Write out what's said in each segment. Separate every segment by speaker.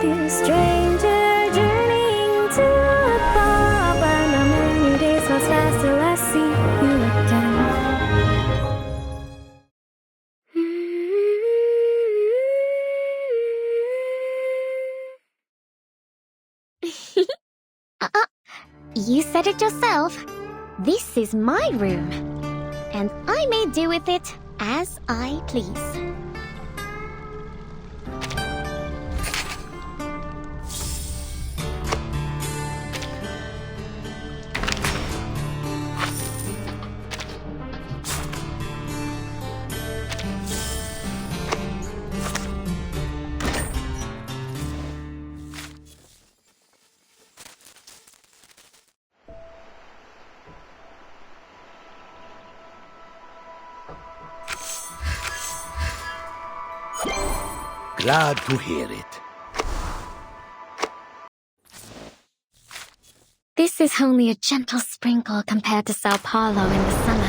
Speaker 1: this stranger journeying to a bar. But no many days pass fast till I see you again.
Speaker 2: You said it yourself. This is my room, and I may do with it as I please.
Speaker 3: Glad to hear it.
Speaker 2: This is only a gentle sprinkle compared to Sao Paulo in the summer.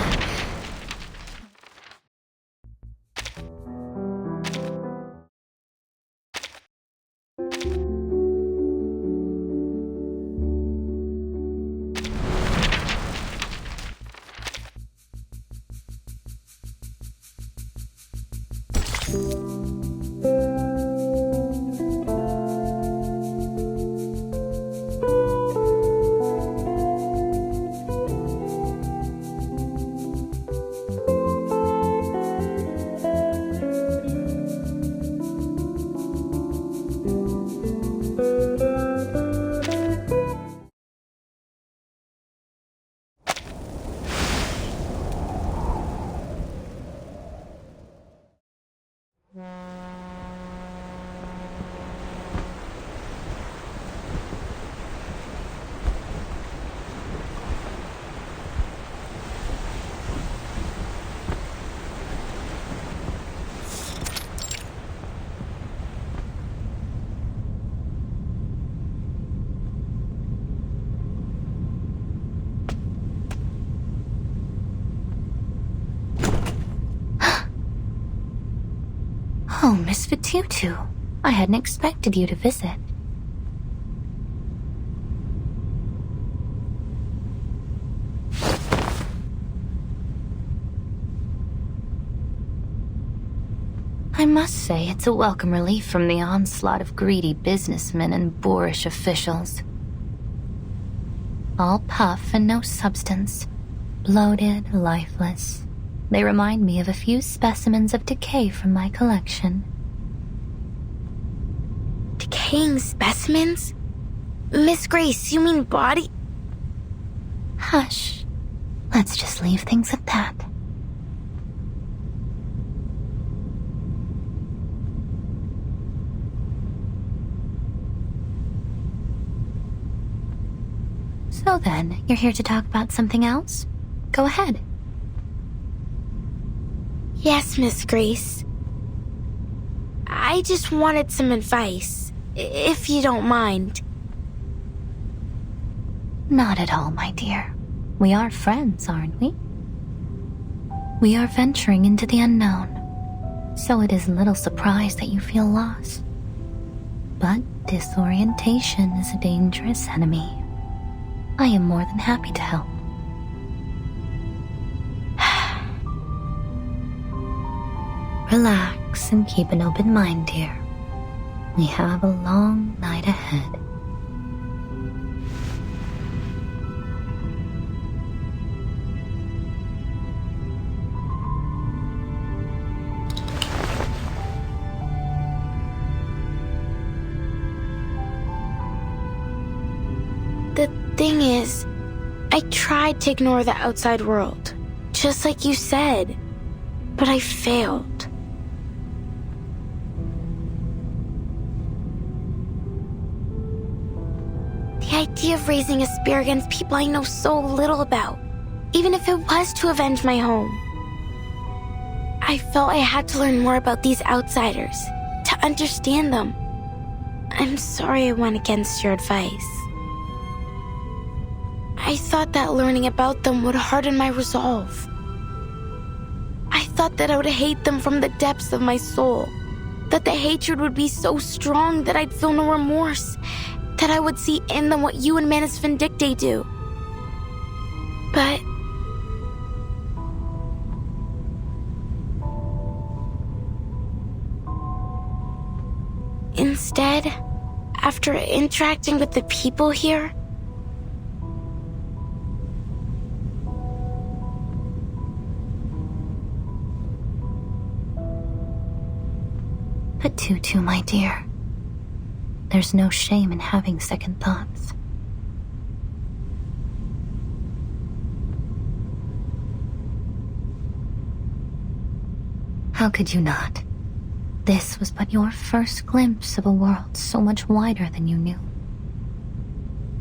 Speaker 4: Oh, Miss Fatutu. I hadn't expected you to visit. I must say it's a welcome relief from the onslaught of greedy businessmen and boorish officials. All puff and no substance. Bloated, lifeless. They remind me of a few specimens of decay from my collection.
Speaker 1: Decaying specimens? Miss Grace, you mean body?
Speaker 4: Hush. Let's just leave things at that. So then, you're here to talk about something else? Go ahead.
Speaker 1: Yes, Miss Grace. I just wanted some advice, if you don't mind.
Speaker 4: Not at all, my dear. We are friends, aren't we? We are venturing into the unknown, so it is little surprise that you feel lost. But disorientation is a dangerous enemy. I am more than happy to help. Relax and keep an open mind, dear. We have a long night ahead.
Speaker 1: The thing is, I tried to ignore the outside world, just like you said, but I failed. The idea of raising a spear against people I know so little about, even if it was to avenge my home. I felt I had to learn more about these outsiders, to understand them. I'm sorry I went against your advice. I thought that learning about them would harden my resolve. I thought that I would hate them from the depths of my soul, that the hatred would be so strong that I'd feel no remorse, that I would see in them what you and Manus Vindictae do. But instead, after interacting with the people here,
Speaker 4: But Tutu, my dear, there's no shame in having second thoughts. How could you not? This was but your first glimpse of a world so much wider than you knew.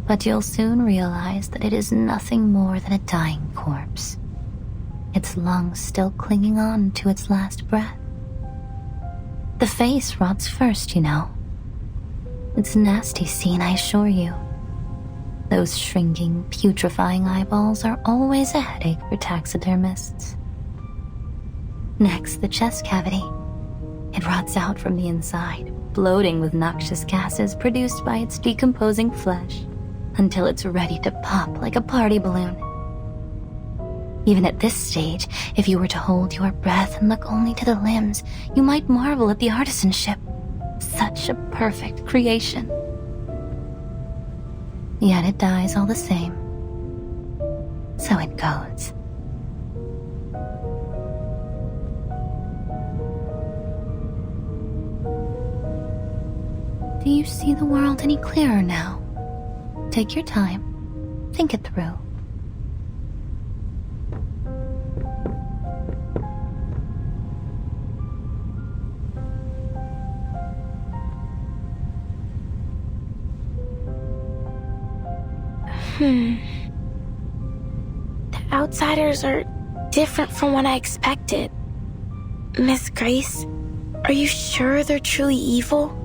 Speaker 4: But you'll soon realize that it is nothing more than a dying corpse, its lungs still clinging on to its last breath. The face rots first, you know. It's a nasty scene, I assure you. Those shrinking, putrefying eyeballs are always a headache for taxidermists. Next, the chest cavity. It rots out from the inside, bloating with noxious gases produced by its decomposing flesh, until it's ready to pop like a party balloon. Even at this stage, if you were to hold your breath and look only to the limbs, you might marvel at the artisanship. Such a perfect creation. Yet it dies all the same. So it goes. Do you see the world any clearer now? Take your time. Think it through.
Speaker 1: The outsiders are different from what I expected. Miss Grace, are you sure they're truly evil?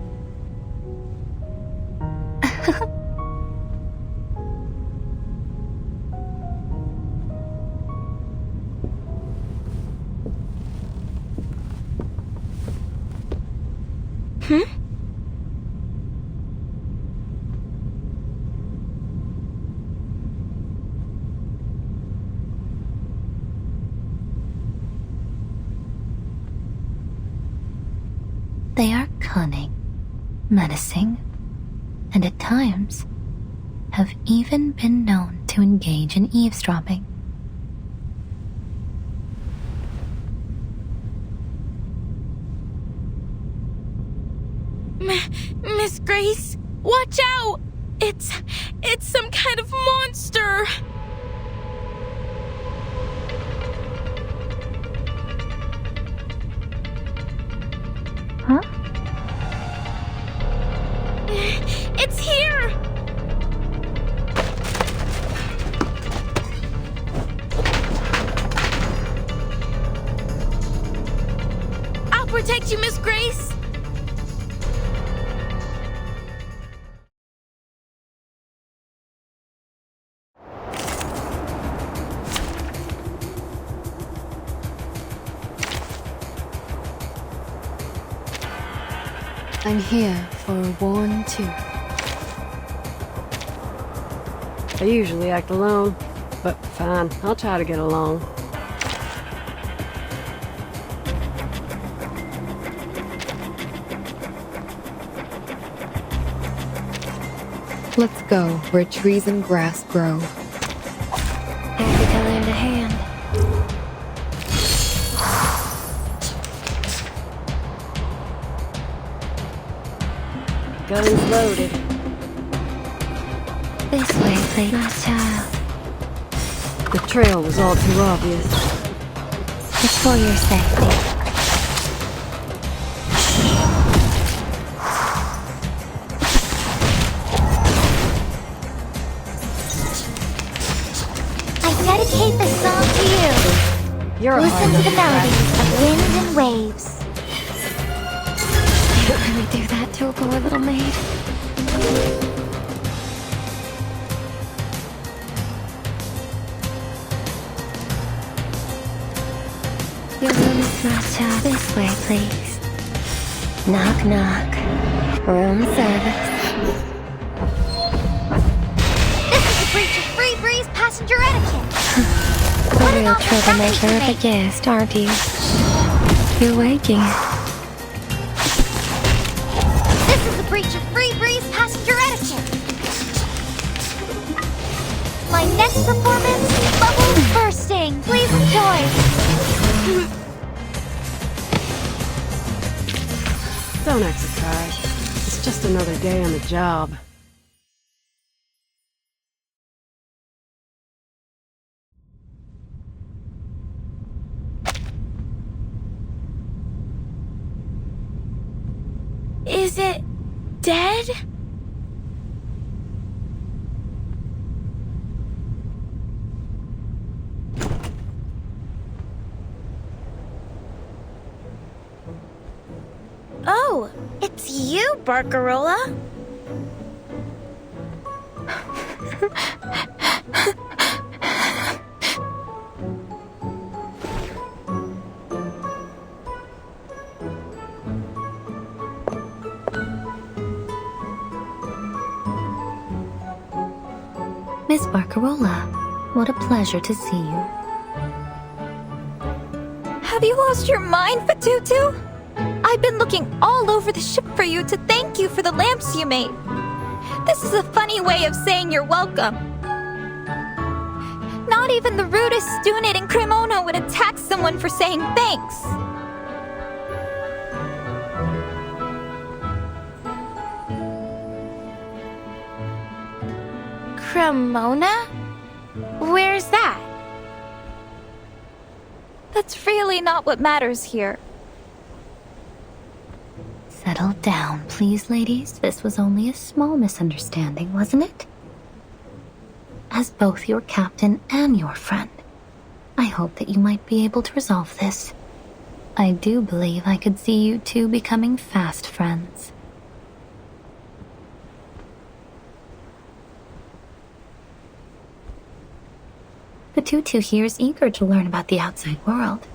Speaker 4: They are cunning, menacing, and at times have even been known to engage in eavesdropping.
Speaker 1: Miss Grace, watch out! It's some kind of monster!
Speaker 4: Huh?
Speaker 1: It's here! I'll protect you, Miss Grace!
Speaker 3: I'm here for a worn tooth.
Speaker 5: I usually act alone, but fine, I'll try to get along.
Speaker 3: Let's go where trees and grass grow.
Speaker 1: Happy to lend a hand.
Speaker 5: Gun's loaded.
Speaker 4: This way, please, my child.
Speaker 5: The trail was all too obvious.
Speaker 4: It's for your safety.
Speaker 2: I dedicate this song to you.
Speaker 5: You're a
Speaker 2: Listen to the
Speaker 5: hard
Speaker 2: melodies of wind and waves.
Speaker 4: Can't really do that to a poor little maid. Your room is my child. This way, please.
Speaker 2: Knock, knock. Room service. This is a breach of free breeze passenger etiquette.
Speaker 3: The real troublemaker of a guest, aren't you? You're waking.
Speaker 2: This is a breach of free breeze passenger etiquette. My next performance, bubbles bursting. Please enjoy.
Speaker 5: Don't act surprised. It's just another day on the job.
Speaker 1: Is it dead? Oh, it's you, Barcarola.
Speaker 4: Miss Barcarola, what a pleasure to see you.
Speaker 6: Have you lost your mind, Fatutu? I've been looking all over the ship for you to thank you for the lamps you made. This is a funny way of saying you're welcome. Not even the rudest student in Cremona would attack someone for saying thanks.
Speaker 1: Cremona? Where's that?
Speaker 6: That's really not what matters here.
Speaker 4: Settle down, please, ladies. This was only a small misunderstanding, wasn't it? As both your captain and your friend, I hope that you might be able to resolve this. I do believe I could see you two becoming fast friends. Fatutu here is eager to learn about the outside world.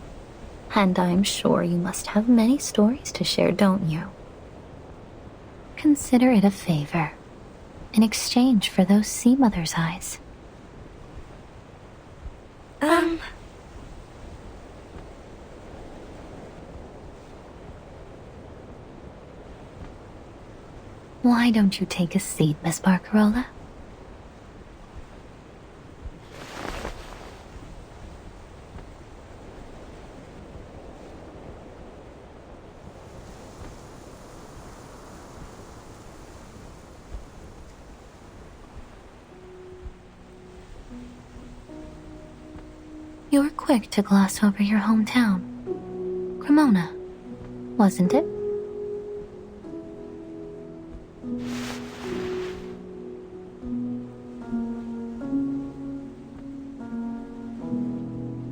Speaker 4: And I'm sure you must have many stories to share, don't you? Consider it a favor, in exchange for those sea mother's eyes. Why don't you take a seat, Miss Barcarola? You were quick to gloss over your hometown. Cremona, wasn't it?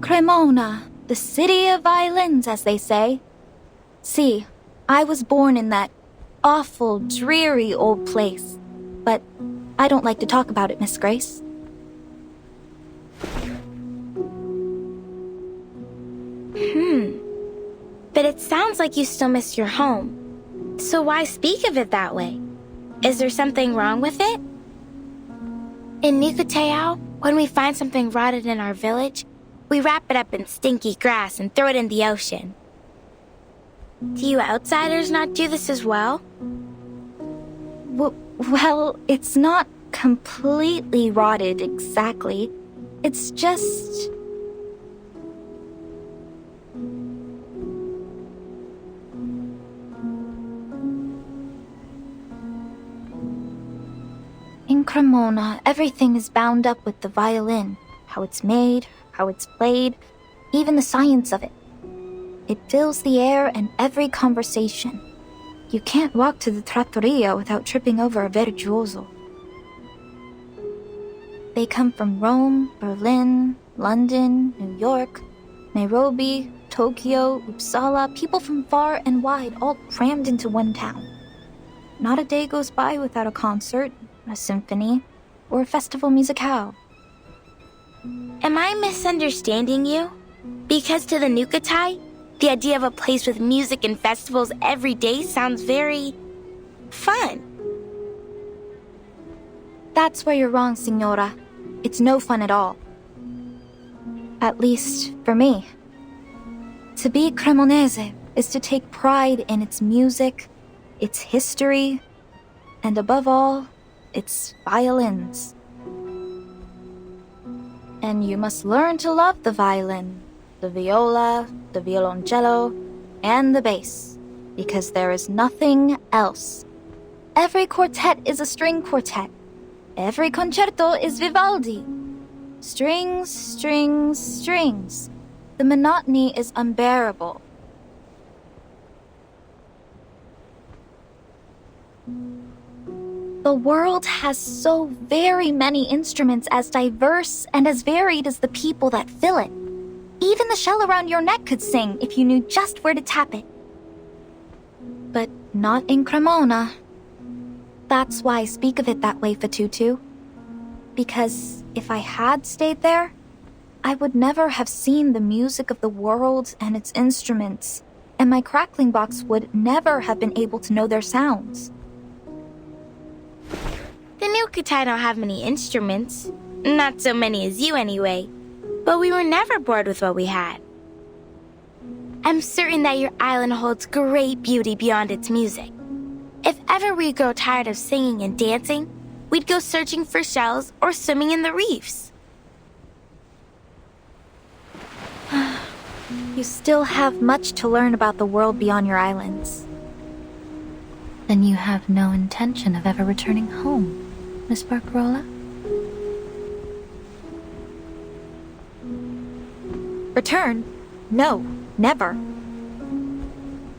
Speaker 6: Cremona, the city of violins, as they say. See, I was born in that awful, dreary old place. But I don't like to talk about it, Miss Grace.
Speaker 1: But it sounds like you still miss your home. So why speak of it that way? Is there something wrong with it? In Nicoteo, when we find something rotted in our village, we wrap it up in stinky grass and throw it in the ocean. Do you outsiders not do this as well?
Speaker 6: Well, it's not completely rotted exactly. It's just... In Cremona, everything is bound up with the violin. How it's made, how it's played, even the science of it. It fills the air and every conversation. You can't walk to the trattoria without tripping over a virtuoso. They come from Rome, Berlin, London, New York, Nairobi, Tokyo, Uppsala, people from far and wide, all crammed into one town. Not a day goes by without a concert, a symphony, or a festival musicale.
Speaker 1: Am I misunderstanding you? Because to the Nukatai, The idea of a place with music and festivals every day sounds very fun.
Speaker 6: That's where you're wrong, Signora. It's no fun at all. At least, for me. To be Cremonese is to take pride in its music, its history, and above all, its violins. And you must learn to love the violin, the viola, the violoncello, and the bass, because there is nothing else. Every quartet is a string quartet. Every concerto is Vivaldi. Strings, strings, strings. The monotony is unbearable. The world has so very many instruments as diverse and as varied as the people that fill it. Even the shell around your neck could sing if you knew just where to tap it. But not in Cremona. That's why I speak of it that way, Fatutu. Because if I had stayed there, I would never have seen the music of the world and its instruments, and my crackling box would never have been able to know their sounds.
Speaker 1: The new Kutai don't have many instruments. Not so many as you anyway. But we were never bored with what we had. I'm certain that your island holds great beauty beyond its music. If ever we grow tired of singing and dancing, we'd go searching for shells or swimming in the reefs.
Speaker 6: You still have much to learn about the world beyond your islands.
Speaker 4: Then you have no intention of ever returning home, Miss Barcarola?
Speaker 6: Return? No, never.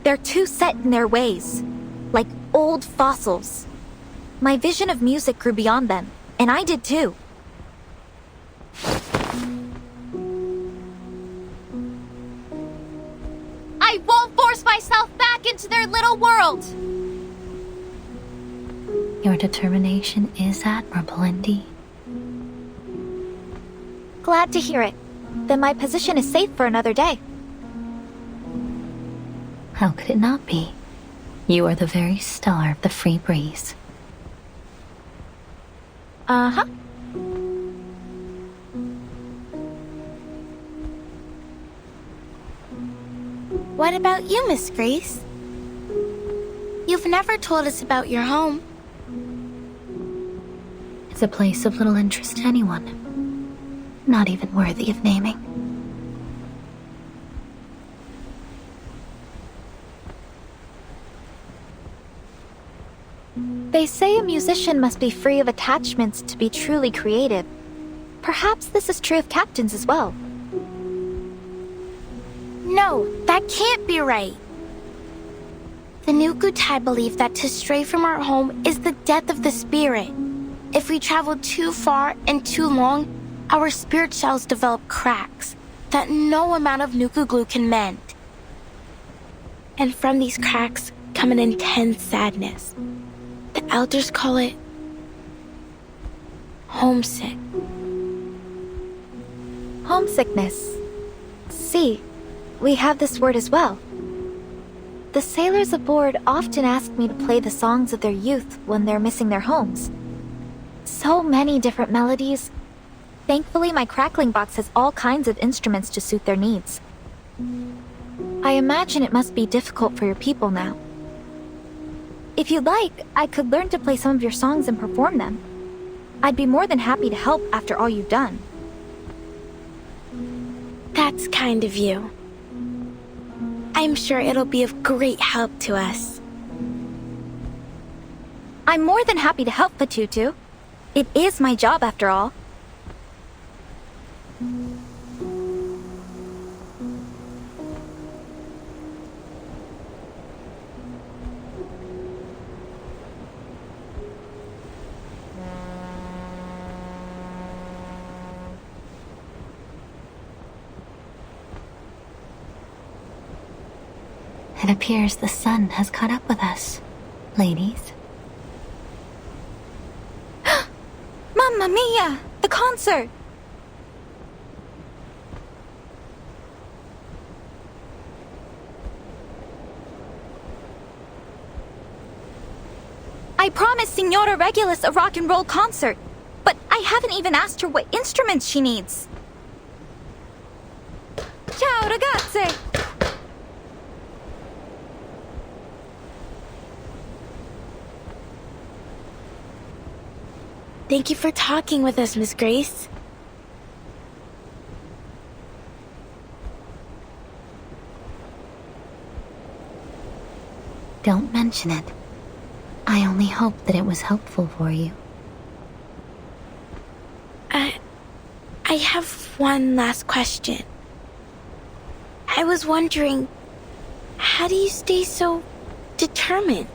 Speaker 6: They're too set in their ways, like old fossils. My vision of music grew beyond them, and I did too. I won't force myself back into their little world!
Speaker 4: Your determination is admirable indeed.
Speaker 6: Glad to hear it. Then my position is safe for another day.
Speaker 4: How could it not be? You are the very star of the Free Breeze.
Speaker 6: Uh-huh.
Speaker 1: What about you, Miss Grace? You've never told us about your home.
Speaker 4: It's a place of little interest to anyone. Not even worthy of naming.
Speaker 6: They say a musician must be free of attachments to be truly creative. Perhaps this is true of captains as well.
Speaker 1: No, that can't be right. The new Kutai believe that to stray from our home is the death of the spirit. If we travel too far and too long, our spirit shells develop cracks that no amount of Nuku glue can mend. And from these cracks come an intense sadness. The elders call it homesick.
Speaker 6: Homesickness. See, we have this word as well. The sailors aboard often ask me to play the songs of their youth when they're missing their homes. So many different melodies. Thankfully, my crackling box has all kinds of instruments to suit their needs. I imagine it must be difficult for your people now. If you'd like, I could learn to play some of your songs and perform them. I'd be more than happy to help after all you've done.
Speaker 1: That's kind of you. I'm sure it'll be of great help to us.
Speaker 6: I'm more than happy to help, Fatutu. It is my job after all.
Speaker 4: It appears the sun has caught up with us, ladies.
Speaker 6: Mamma mia! The concert! I promised Signora Regulus a rock and roll concert, but I haven't even asked her what instruments she needs. Ciao, ragazze!
Speaker 1: Thank you for talking with us, Miss Grace.
Speaker 4: Don't mention it. I only hope that it was helpful for you.
Speaker 1: I have one last question. I was wondering, how do you stay so determined?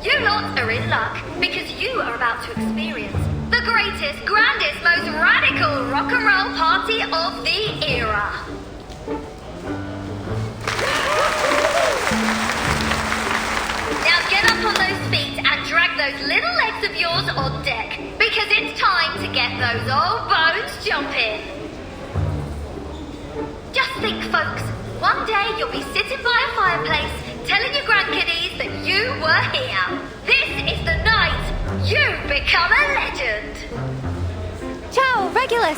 Speaker 7: You lot are in luck because you are about to experience the greatest, grandest, most radical rock and roll party of the era. Now get up on those feet and drag those little legs of yours on deck because it's time to get those old bones jumping. Just think, folks, one day you'll be sitting by a fireplace telling your grandkiddies that you were here. This is the night you become a legend.
Speaker 6: Ciao, Regulus!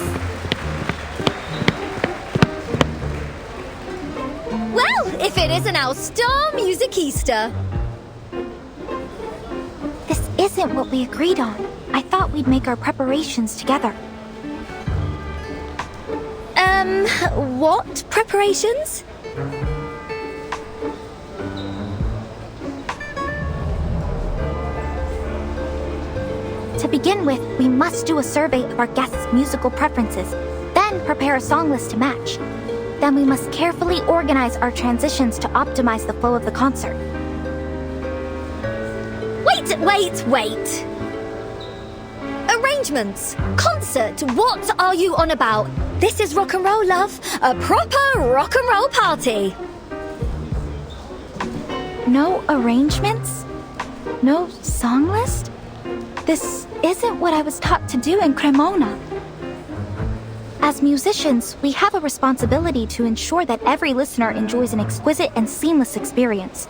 Speaker 8: Well, if it isn't our star musicista.
Speaker 6: This isn't what we agreed on. I thought we'd make our preparations together.
Speaker 8: What preparations?
Speaker 6: To begin with, we must do a survey of our guests' musical preferences, then prepare a song list to match. Then we must carefully organize our transitions to optimize the flow of the concert.
Speaker 8: Wait! Arrangements! Concert! What are you on about? This is rock and roll, love. A proper rock and roll party.
Speaker 6: No arrangements? No song list? This isn't what I was taught to do in Cremona. As musicians, we have a responsibility to ensure that every listener enjoys an exquisite and seamless experience.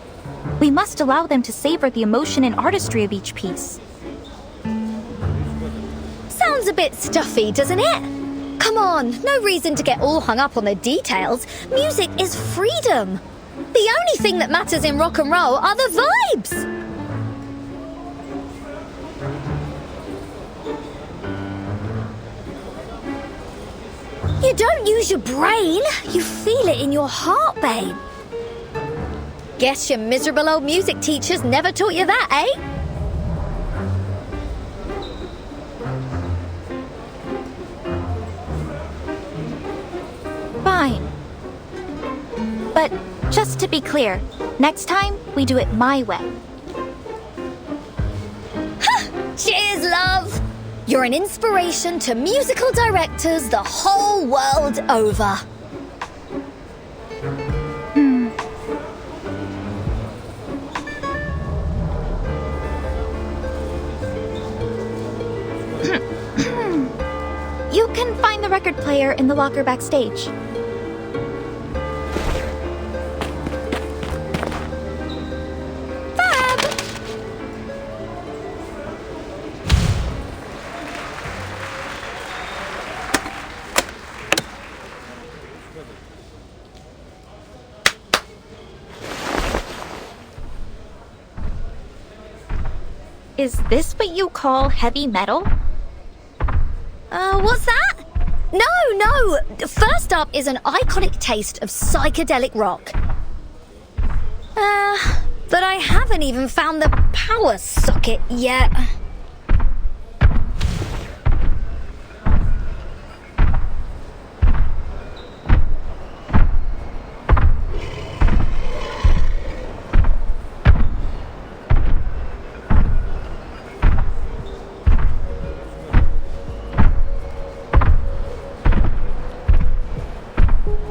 Speaker 6: We must allow them to savor the emotion and artistry of each piece.
Speaker 8: Sounds a bit stuffy, doesn't it? Come on, no reason to get all hung up on the details. Music is freedom. The only thing that matters in rock and roll are the vibes. You don't use your brain, you feel it in your heart, babe. Guess your miserable old music teachers never taught you that, eh?
Speaker 6: Fine. But just to be clear, next time we do it my way.
Speaker 8: Cheers, love! You're an inspiration to musical directors the whole world over.
Speaker 6: You can find the record player in the locker backstage.
Speaker 8: Fab!
Speaker 6: Is this what you call heavy metal?
Speaker 8: What's that? No! First up is an iconic taste of psychedelic rock. But I haven't even found the power socket yet.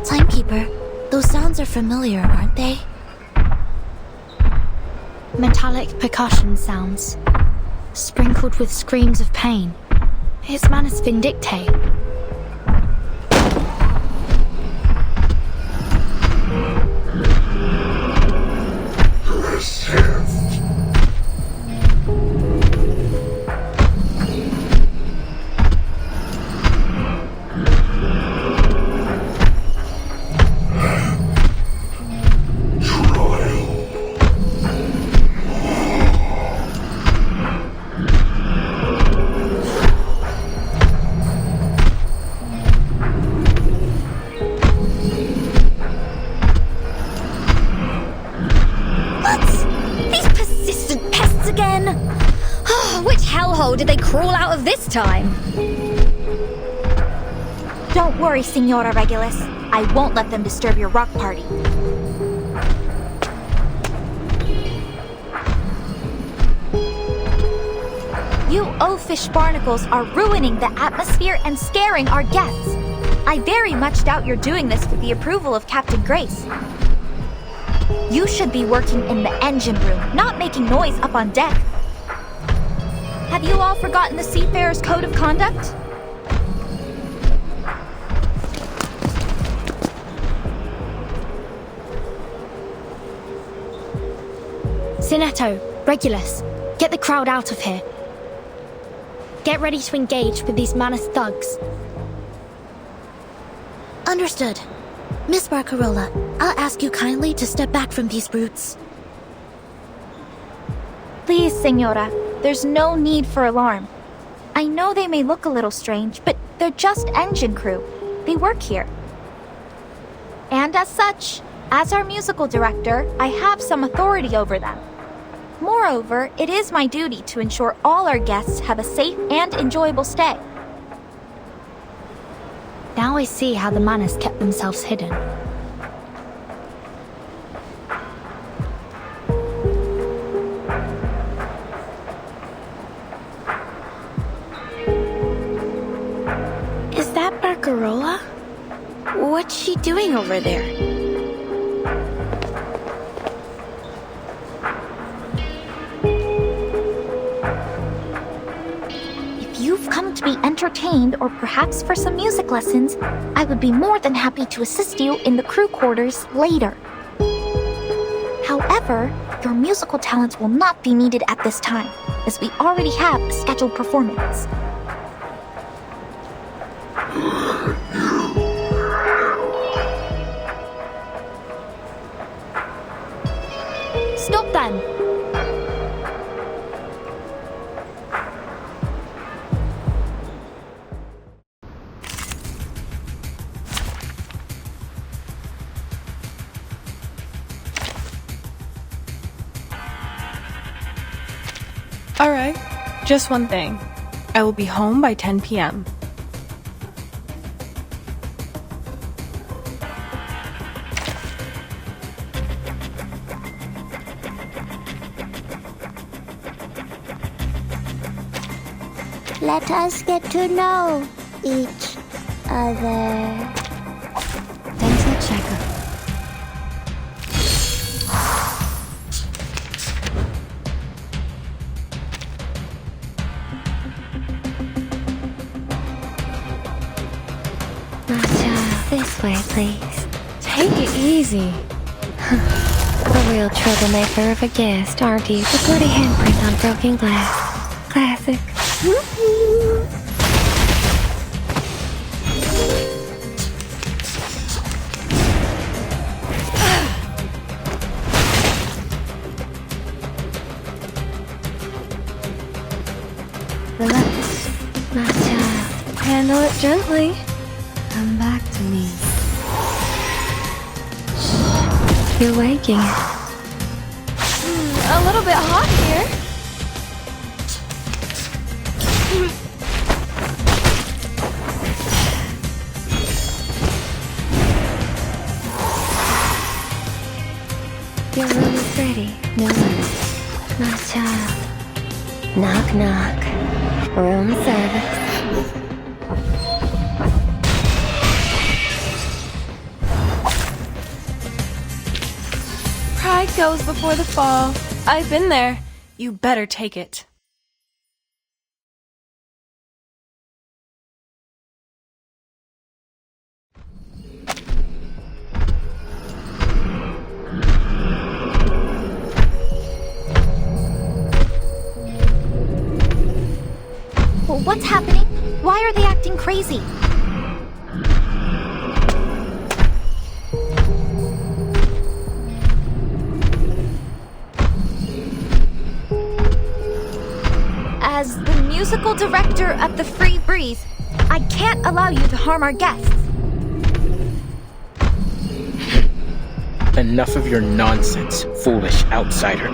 Speaker 1: Timekeeper, those sounds are familiar, aren't they?
Speaker 4: Metallic percussion sounds, sprinkled with screams of pain. It's Manus Vindictae.
Speaker 8: Did they crawl out of this time?
Speaker 6: Don't worry, Senora Regulus. I won't let them disturb your rock party. You oafish barnacles are ruining the atmosphere and scaring our guests. I very much doubt you're doing this with the approval of Captain Grace. You should be working in the engine room, not making noise up on deck. Have you all forgotten the Seafarer's Code of Conduct?
Speaker 4: Sinetto, Regulus, get the crowd out of here. Get ready to engage with these Manus thugs.
Speaker 1: Understood. Miss Barcarola, I'll ask you kindly to step back from these brutes.
Speaker 6: Please, Senora. There's no need for alarm. I know they may look a little strange, but they're just engine crew. They work here. And as such, as our musical director, I have some authority over them. Moreover, it is my duty to ensure all our guests have a safe and enjoyable stay.
Speaker 4: Now I see how the Manus kept themselves hidden.
Speaker 1: Is that Barcarola? What's she doing over there?
Speaker 6: If you've come to be entertained or perhaps for some music lessons, I would be more than happy to assist you in the crew quarters later. However, your musical talents will not be needed at this time, as we already have a scheduled performance.
Speaker 4: Stop them!
Speaker 9: Alright, just one thing. I will be home by 10 p.m.
Speaker 2: Let us get to know each other.
Speaker 3: Dental checkup. This way, please.
Speaker 5: Take it easy.
Speaker 3: A real troublemaker of a guest, aren't you? The bloody handprint on broken glass. Classic. Handle it gently. Come back to me. Shh. You're waking.
Speaker 9: A little bit hot here.
Speaker 3: Your room is ready. No worries. My child. Knock, knock. Room service.
Speaker 9: Pride goes before the fall. I've been there. You better take it.
Speaker 6: Well, what's happening? Why are they acting crazy? As the musical director at the Free Breeze, I can't allow you to harm our guests.
Speaker 10: Enough of your nonsense, foolish outsider.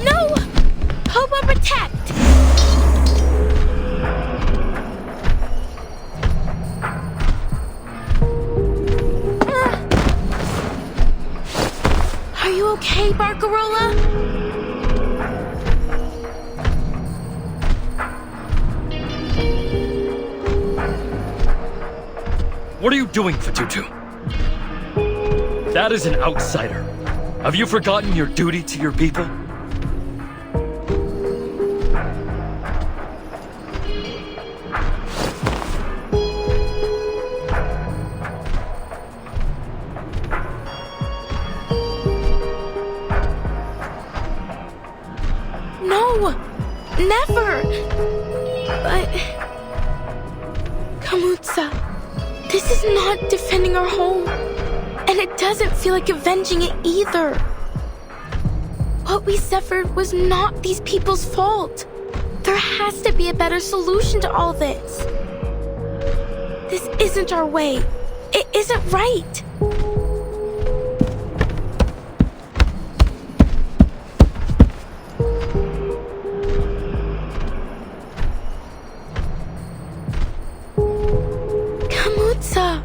Speaker 1: No! Hobo protect! Are you okay, Barcarola?
Speaker 11: What are you doing, Fatutu? That is an outsider. Have you forgotten your duty to your people?
Speaker 1: No! Never! But... Kamutsa, this is not defending our home. And it doesn't feel like avenging it either. What we suffered was not these people's fault. There has to be a better solution to all this. This isn't our way. It isn't right. Kamutsa.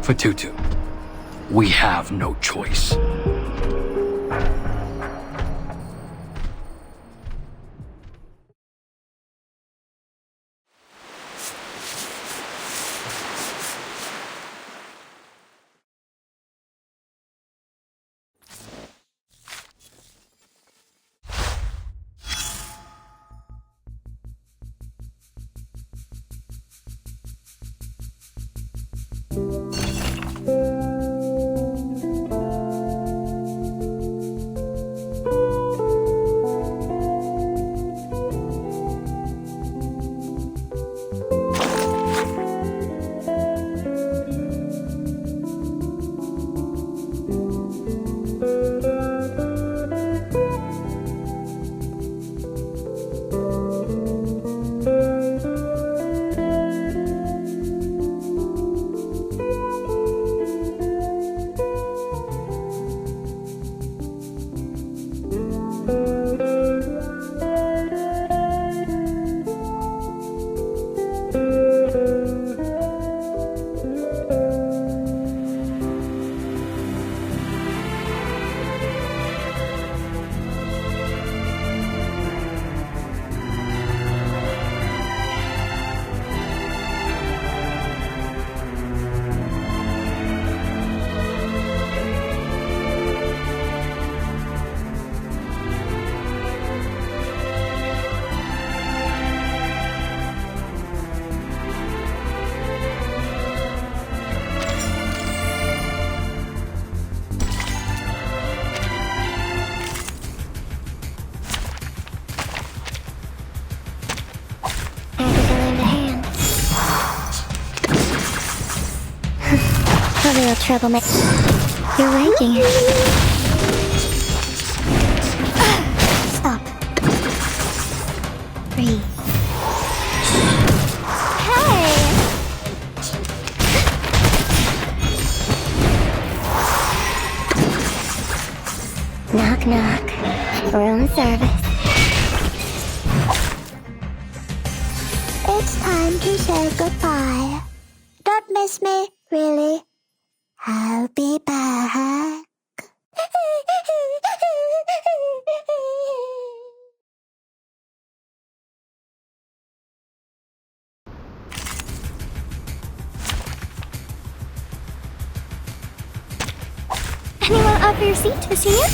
Speaker 11: Fatutu, we have no choice.
Speaker 2: real troublemaker. You're waking. Stop. Breathe. Hey! Knock, knock. Room service. It's time to say goodbye. Don't miss me, really. I'll be back. Anyone offer your seat to the senior?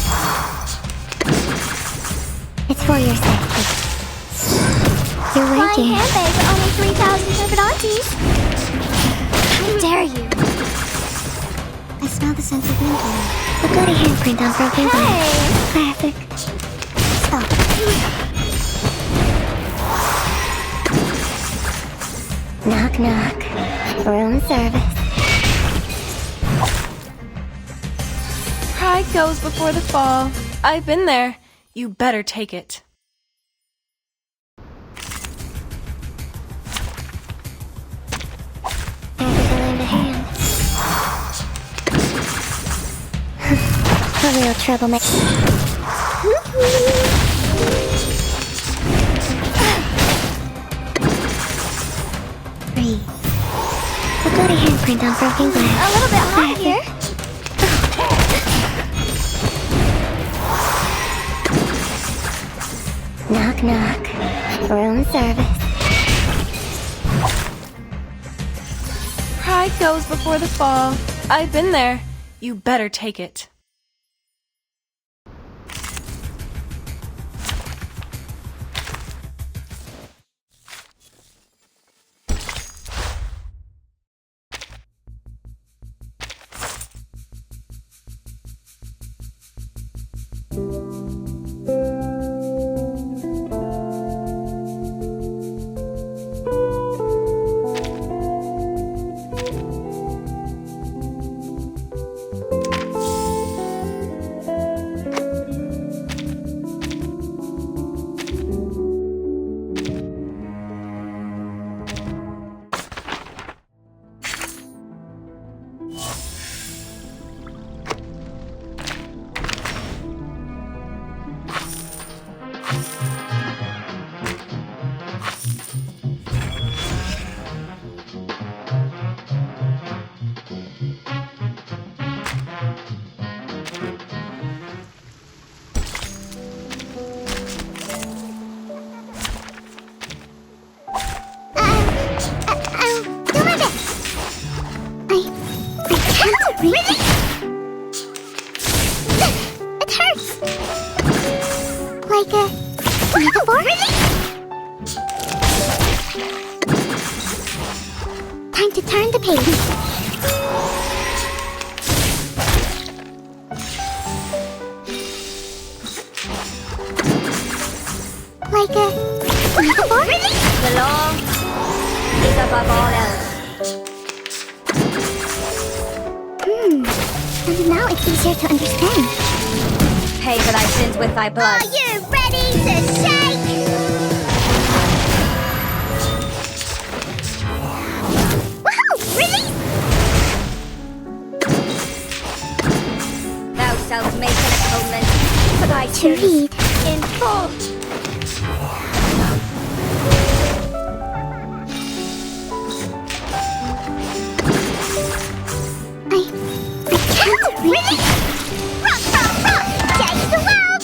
Speaker 2: It's for your safety. You're waking. My handbags are only 3,000 perfect aunties. How dare you? I smell the scent of winter. A bloody handprint on broken glass. Classic. Stop. Knock, knock. Room service.
Speaker 9: Pride goes before the fall. I've been there. You better take it.
Speaker 2: Abigail lend a hand. A real troublemaker. Breathe. A bloody handprint on broken glass. A little bit hot here. Knock, knock. Room service.
Speaker 9: Pride goes before the fall. I've been there. You better take it.
Speaker 2: It hurts! Like a metaphor? Time to turn the page. Like a metaphor?
Speaker 8: The law is above all else.
Speaker 2: And now it's easier to understand.
Speaker 8: Pay for thy sins with thy blood.
Speaker 2: Are you ready to shake? Woohoo! Release!
Speaker 8: Thou shalt make an atonement for thy
Speaker 2: To
Speaker 8: sins
Speaker 2: read.
Speaker 8: in full.
Speaker 2: I can't read it. Rock, rock, rock! Change the world!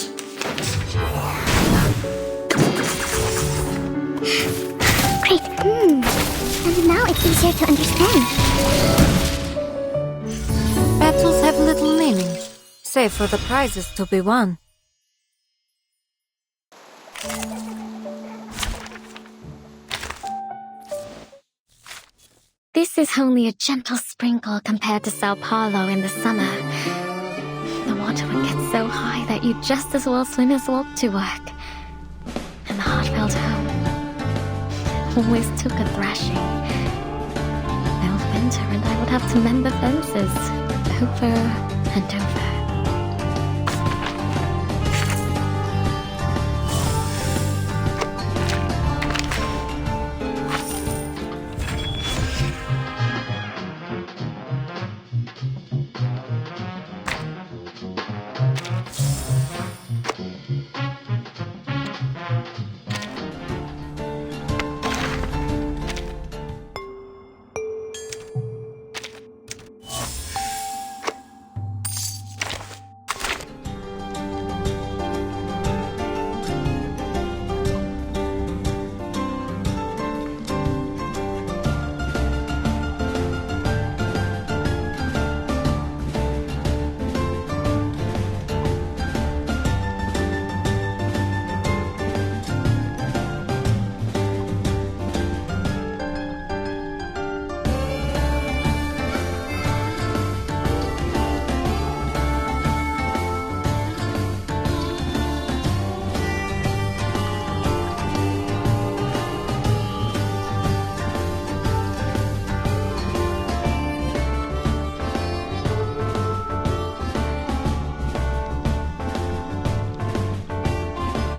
Speaker 2: Great. And now it's easier to understand.
Speaker 12: Battles have little meaning, save for the prizes to be won.
Speaker 2: This is only a gentle sprinkle compared to Sao Paulo in the summer. The water would get so high that you'd just as well swim as walk to work. And the Hartfeld home always took a thrashing. Now winter and I would have to mend the fences.
Speaker 3: over and over.